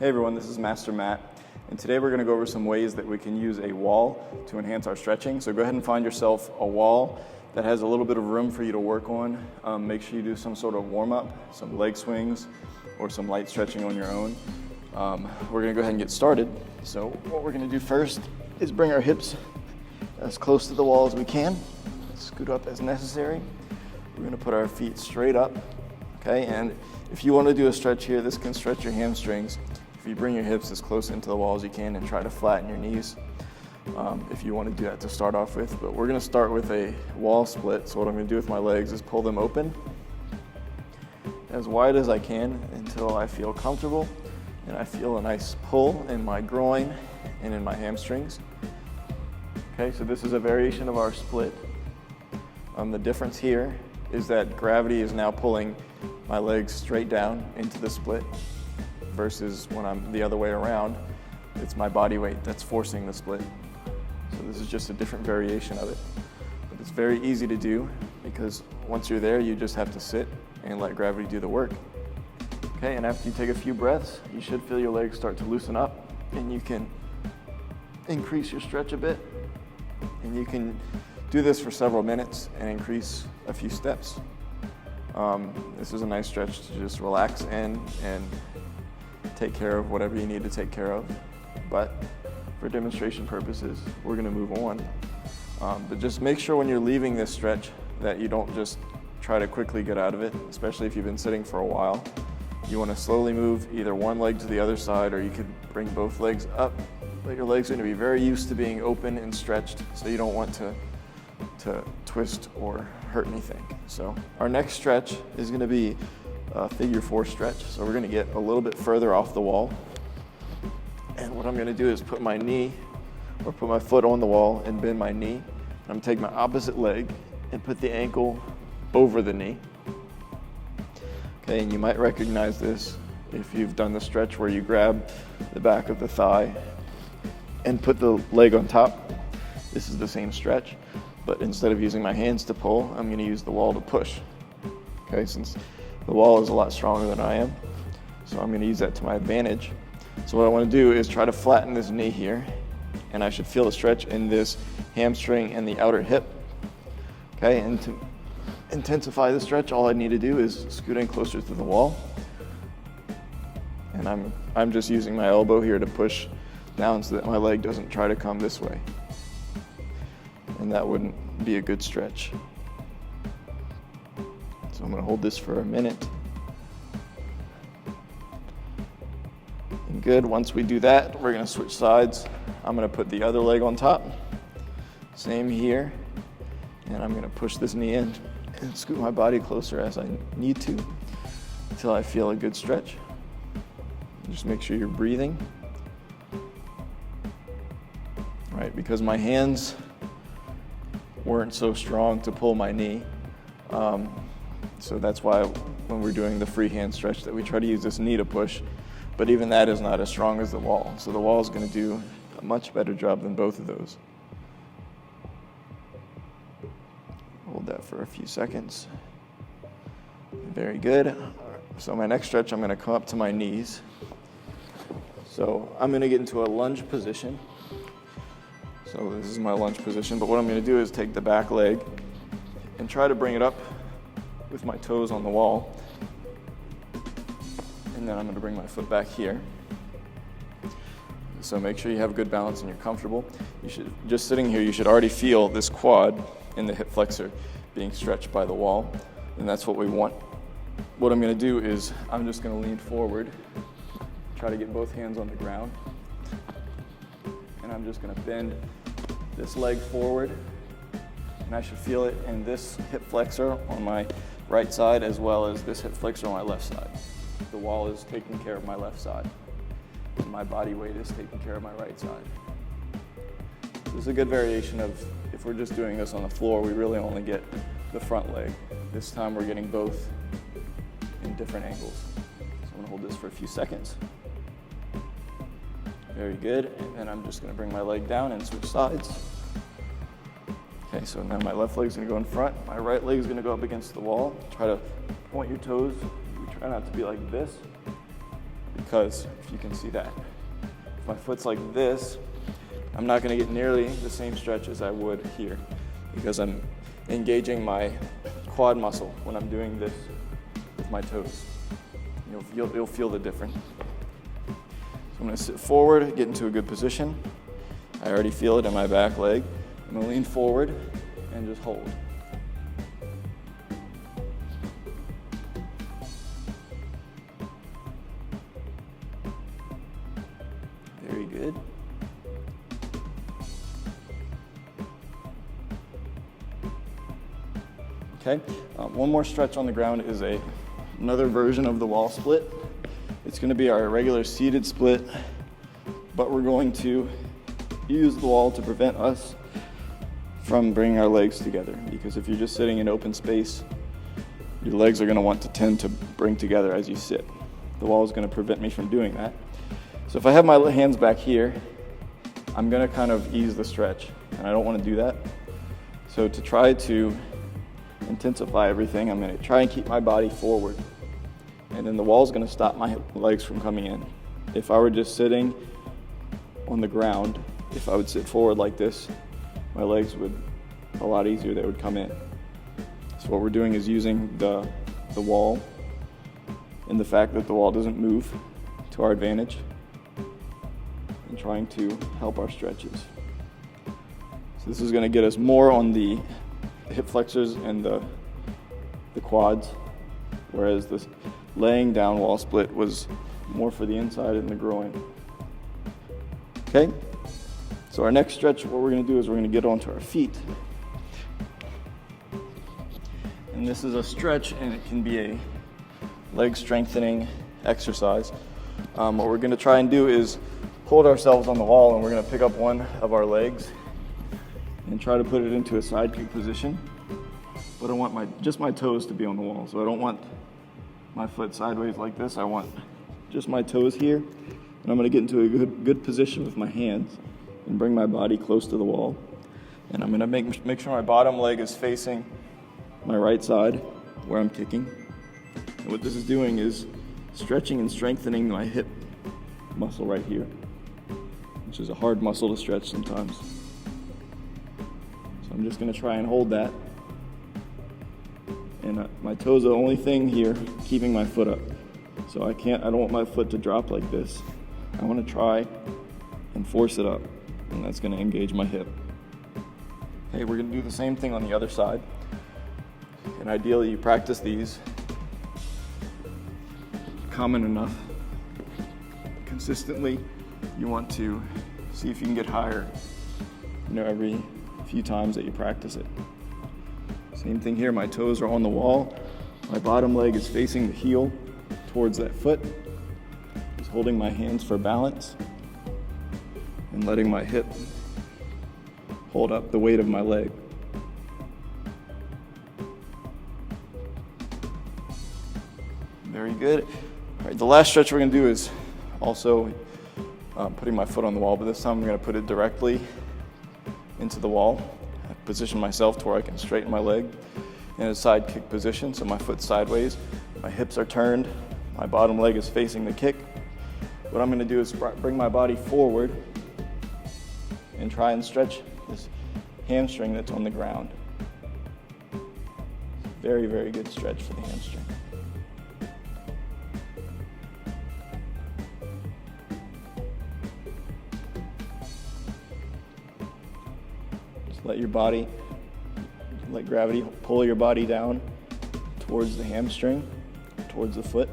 Hey everyone, this is Master Matt, and today we're going to go over some ways that we can use a wall to enhance our stretching. So go ahead and find yourself a wall that has a little bit of room for you to work on. Make sure you do some sort of warm-up, some leg swings, or some light stretching on your own. We're going to go ahead and get started. So what we're going to do first is bring our hips as close to the wall as we can. Scoot up as necessary. We're going to put our feet straight up, okay? And if you want to do a stretch here, this can stretch your hamstrings. If you bring your hips as close into the wall as you can and try to flatten your knees, if you want to do that to start off with. But we're going to start with a wall split. So what I'm going to do with my legs is pull them open as wide as I can until I feel comfortable and I feel a nice pull in my groin and in my hamstrings. Okay, so this is a variation of our split. The difference here is that gravity is now pulling my legs straight down into the split versus when I'm the other way around, it's my body weight that's forcing the split. So this is just a different variation of it. But it's very easy to do because once you're there, you just have to sit and let gravity do the work. Okay, and after you take a few breaths, you should feel your legs start to loosen up and you can increase your stretch a bit. And you can do this for several minutes and increase a few steps. This is a nice stretch to just relax and take care of whatever you need to take care of. But for demonstration purposes, we're gonna move on. But just make sure when you're leaving this stretch that you don't just try to quickly get out of it, especially if you've been sitting for a while. You wanna slowly move either one leg to the other side, or you could bring both legs up. But your legs are gonna be very used to being open and stretched, so you don't want to twist or hurt anything. So our next stretch is gonna be a figure 4 stretch. So we're gonna get a little bit further off the wall. And what I'm gonna do is put my knee or put my foot on the wall and bend my knee. I'm gonna take my opposite leg and put the ankle over the knee. Okay, and you might recognize this if you've done the stretch where you grab the back of the thigh and put the leg on top. This is the same stretch, but instead of using my hands to pull, I'm gonna use the wall to push. Okay, since the wall is a lot stronger than I am, so I'm gonna use that to my advantage. So what I wanna do is try to flatten this knee here, and I should feel a stretch in this hamstring and the outer hip. Okay, and to intensify the stretch, all I need to do is scoot in closer to the wall. And I'm just using my elbow here to push down so that my leg doesn't try to come this way. And that wouldn't be a good stretch. So I'm gonna hold this for a minute. And good, once we do that, we're gonna switch sides. I'm gonna put the other leg on top. Same here. And I'm gonna push this knee in and scoot my body closer as I need to until I feel a good stretch. Just make sure you're breathing. Right, because my hands weren't so strong to pull my knee. So that's why when we're doing the free hand stretch that we try to use this knee to push, but even that is not as strong as the wall. So the wall is going to do a much better job than both of those. Hold that for a few seconds. Very good. So my next stretch, I'm going to come up to my knees. So I'm going to get into a lunge position. So this is my lunge position, but what I'm going to do is take the back leg and try to bring it up with my toes on the wall. And then I'm going to bring my foot back here. So make sure you have good balance and you're comfortable. You should, just sitting here, you should already feel this quad in the hip flexor being stretched by the wall, and that's what we want. What I'm going to do is I'm just going to lean forward, try to get both hands on the ground, and I'm just going to bend this leg forward, and I should feel it in this hip flexor on my right side as well as this hip flexor on my left side. The wall is taking care of my left side, and my body weight is taking care of my right side. This is a good variation of, if we're just doing this on the floor, we really only get the front leg. This time we're getting both in different angles. So I'm going to hold this for a few seconds. Very good, and then I'm just going to bring my leg down and switch sides. Okay, so now my left leg's going to go in front, my right leg is going to go up against the wall. Try to point your toes. You try not to be like this, because if you can see that, if my foot's like this, I'm not going to get nearly the same stretch as I would here because I'm engaging my quad muscle when I'm doing this with my toes. You'll feel the difference. So I'm going to sit forward, get into a good position. I already feel it in my back leg. I'm going to lean forward and just hold. Very good. Okay, one more stretch on the ground is another version of the wall split. It's going to be our regular seated split, but we're going to use the wall to prevent us from bringing our legs together, because if you're just sitting in open space, your legs are going to want to tend to bring together as you sit. The wall is going to prevent me from doing that. So if I have my hands back here, I'm going to kind of ease the stretch, and I don't want to do that. So to try to intensify everything, I'm going to try and keep my body forward, and then the wall is going to stop my legs from coming in. If I were just sitting on the ground, if I would sit forward like this, my legs would, a lot easier, they would come in. So what we're doing is using the wall and the fact that the wall doesn't move to our advantage and trying to help our stretches. So this is going to get us more on the hip flexors and the quads, whereas this laying down wall split was more for the inside and the groin. Okay, so our next stretch, what we're going to do is we're going to get onto our feet. And this is a stretch, and it can be a leg strengthening exercise. What we're going to try and do is hold ourselves on the wall, and we're going to pick up one of our legs and try to put it into a side kick position. But I want just my toes to be on the wall. So I don't want my foot sideways like this. I want just my toes here. And I'm going to get into a good position with my hands and bring my body close to the wall. And I'm going to make sure my bottom leg is facing my right side where I'm kicking. And what this is doing is stretching and strengthening my hip muscle right here, which is a hard muscle to stretch sometimes. So I'm just going to try and hold that. And my toes are the only thing here keeping my foot up. So I don't want my foot to drop like this. I want to try and force it up, and that's going to engage my hip. Okay, we're going to do the same thing on the other side. And ideally you practice these common enough consistently. You want to see if you can get higher, every few times that you practice it. Same thing here, my toes are on the wall. My bottom leg is facing the heel towards that foot. Just holding my hands for balance and letting my hip hold up the weight of my leg. Very good. All right, the last stretch we're going to do is also putting my foot on the wall, but this time I'm going to put it directly into the wall. I position myself to where I can straighten my leg in a side kick position, so my foot's sideways, my hips are turned, my bottom leg is facing the kick. What I'm going to do is bring my body forward and try and stretch this hamstring that's on the ground. Very, very good stretch for the hamstring. Let gravity pull your body down towards the hamstring, towards the foot.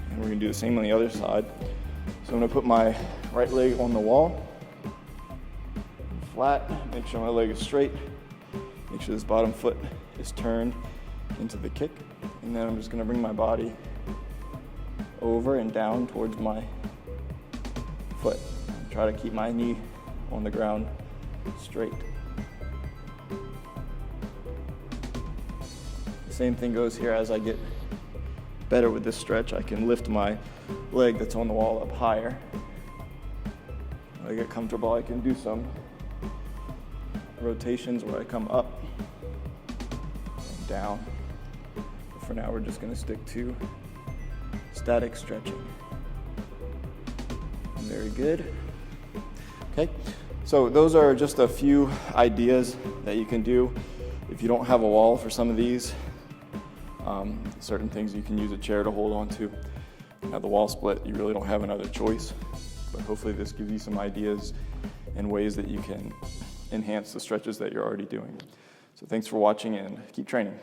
And we're going to do the same on the other side. So I'm going to put my right leg on the wall, flat, make sure my leg is straight, make sure this bottom foot is turned into the kick. And then I'm just going to bring my body over and down towards my foot. Try to keep my knee on the ground straight. The same thing goes here. As I get better with this stretch, I can lift my leg that's on the wall up higher. When I get comfortable, I can do some rotations where I come up and down. But for now, we're just going to stick to static stretching. Very good. Okay, so those are just a few ideas that you can do. If you don't have a wall for some of these, certain things you can use a chair to hold on to. Now the wall split, you really don't have another choice, but hopefully this gives you some ideas and ways that you can enhance the stretches that you're already doing. So thanks for watching and keep training.